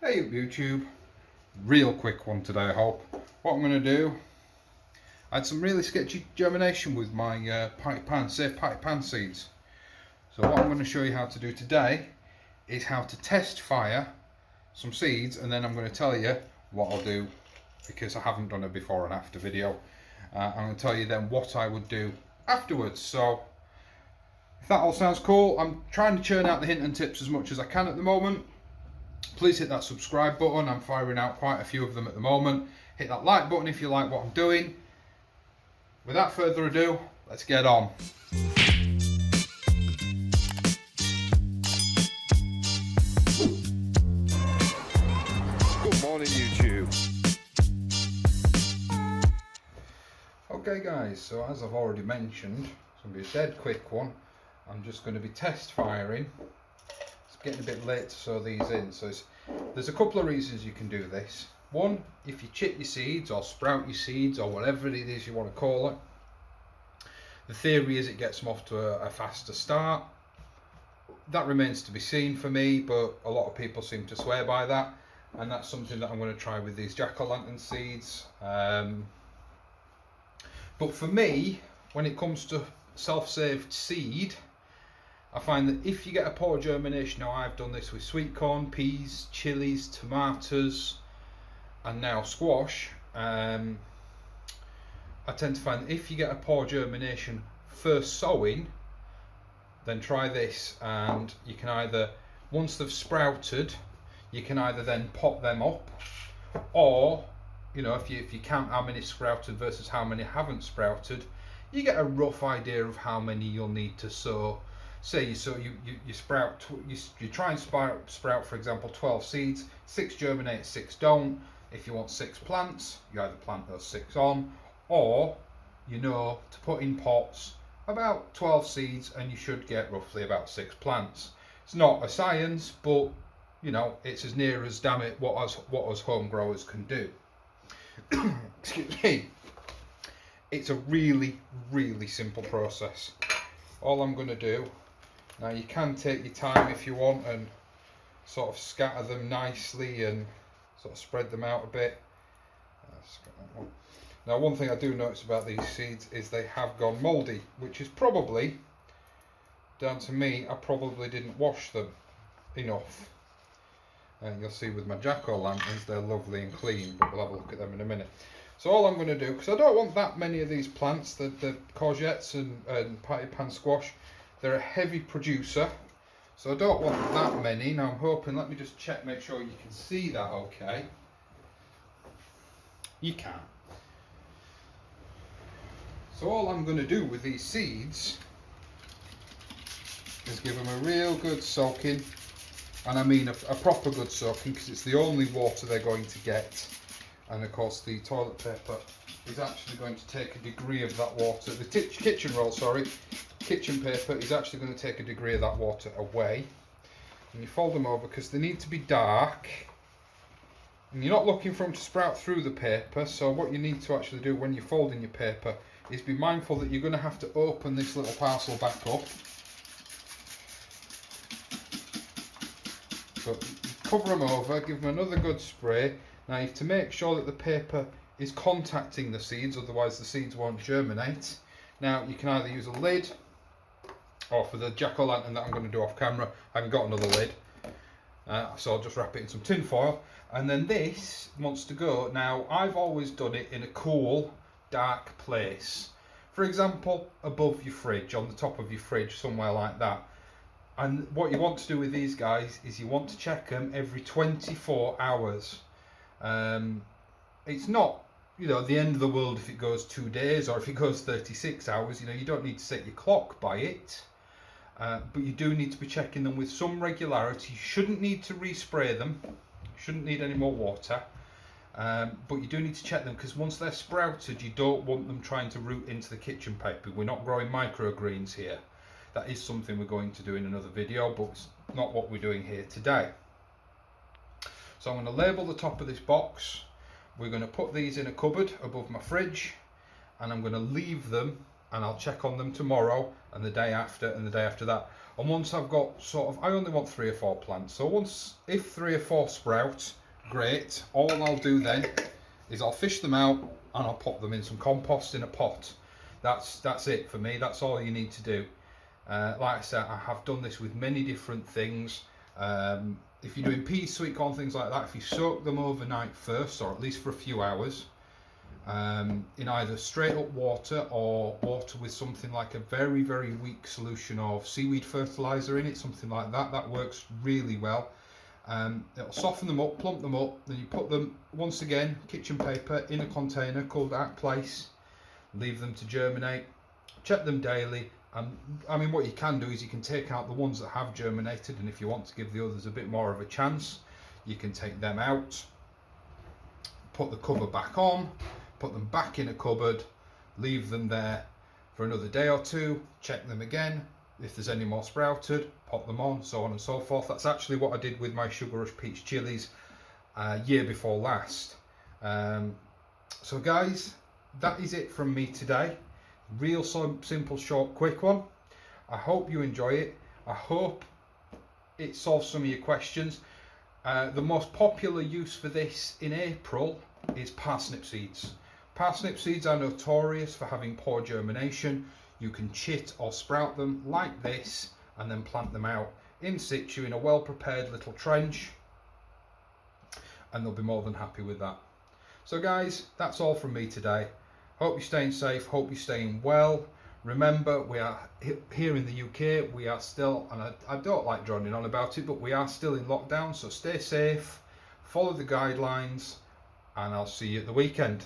Hey up YouTube, real quick one today I hope. What I'm going to do, I had some really sketchy germination with my safe patty pan seeds. So what I'm going to show you how to do today is how to test fire some seeds, and then I'm going to tell you what I'll do because I haven't done a before and after video. I'm going to tell you then what I would do afterwards. So if that all sounds cool, I'm trying to churn out the hint and tips as much as I can at the moment. Please hit that subscribe button. I'm firing out quite a few of them at the moment. Hit that like button if you like what I'm doing. Without further ado, let's get on. Good morning YouTube. Okay guys, so as I've already mentioned, it's going to be a dead quick one. I'm just going to be test firing. Getting a bit late to sow these in, so there's a couple of reasons you can do this. One, if you chip your seeds or sprout your seeds or whatever it is you want to call it, the theory is it gets them off to a faster start. That remains to be seen for me, but a lot of people seem to swear by that, and that's something that I'm going to try with these jack-o'-lantern seeds. But for me, when it comes to self-saved seed, I find that if you get a poor germination, now I've done this with sweet corn, peas, chilies, tomatoes and now squash, I tend to find that if you get a poor germination first sowing, then try this, and you can either, once they've sprouted, you can either then pop them up, or you know, if you count how many sprouted versus how many haven't sprouted, you get a rough idea of how many you'll need to sow. Say you try and sprout, for example, 12 seeds, 6 germinate, 6 don't. If you want 6 plants, you either plant those 6 on, or you know to put in pots about 12 seeds and you should get roughly about 6 plants. It's not a science, but you know, it's as near as, damn it, what us home growers can do. Excuse me. It's a really simple process. All I'm going to do, now you can take your time if you want and sort of scatter them nicely and sort of spread them out a bit. Now one thing I do notice about these seeds is they have gone mouldy, which is probably down to me. I probably didn't wash them enough. And you'll see with my jack-o'-lanterns they're lovely and clean, but we'll have a look at them in a minute. So all I'm going to do, because I don't want that many of these plants, the courgettes and patty pan squash, they're a heavy producer, so I don't want that many. Now I'm hoping, let me just check, make sure you can see that okay. You can. So all I'm going to do with these seeds is give them a real good soaking, and I mean a proper good soaking, because it's the only water they're going to get. And of course the toilet paper is actually going to take a degree of that water, the kitchen paper is actually going to take a degree of that water away. And you fold them over because they need to be dark, and you're not looking for them to sprout through the paper. So what you need to actually do when you're folding your paper is be mindful that you're going to have to open this little parcel back up. So cover them over, give them another good spray. Now you have to make sure that the paper is contacting the seeds, otherwise the seeds won't germinate. Now you can either use a lid, or for the jack-o'-lantern that I'm going to do off camera, I haven't got another lid, so I'll just wrap it in some tin foil. And then this wants to go, now I've always done it in a cool, dark place. For example, above your fridge, on the top of your fridge, somewhere like that. And what you want to do with these guys is you want to check them every 24 hours. It's not, you know, the end of the world if it goes 2 days or if it goes 36 hours. You know, you don't need to set your clock by it, but you do need to be checking them with some regularity. You shouldn't need to respray them, you shouldn't need any more water, but you do need to check them, because once they're sprouted you don't want them trying to root into the kitchen paper. We're not growing microgreens here. That is something we're going to do in another video, but it's not what we're doing here today. So I'm going to label the top of this box. We're going to put these in a cupboard above my fridge, and I'm going to leave them, and I'll check on them tomorrow and the day after and the day after that. And once I've got I only want 3 or 4 plants. So if 3 or 4 sprout, great. All I'll do then is I'll fish them out and I'll pop them in some compost in a pot. That's it for me. That's all you need to do. Like I said, I have done this with many different things. If you're doing peas, sweet corn, things like that, if you soak them overnight first, or at least for a few hours, in either straight up water or water with something like a very, very weak solution of seaweed fertilizer in it, something like that, that works really well. It'll soften them up, plump them up, then you put them, once again, kitchen paper in a container, cool dark place, leave them to germinate, check them daily. And I mean, what you can do is you can take out the ones that have germinated, and if you want to give the others a bit more of a chance, you can take them out, put the cover back on, put them back in a cupboard, leave them there for another day or two, check them again. If there's any more sprouted, pop them on, so on and so forth. That's actually what I did with my Sugar Rush Peach chilies year before last. So guys, that is it from me today. Real simple, short, quick one. I hope you enjoy it. I hope it solves some of your questions. The most popular use for this in April is parsnip seeds. Parsnip seeds are notorious for having poor germination. You can chit or sprout them like this and then plant them out in situ in a well prepared little trench, and they'll be more than happy with that. So guys, that's all from me today. Hope you're staying safe, hope you're staying well. Remember, we are here in the UK, we are still, and I don't like droning on about it, but we are still in lockdown, so stay safe, follow the guidelines, and I'll see you at the weekend.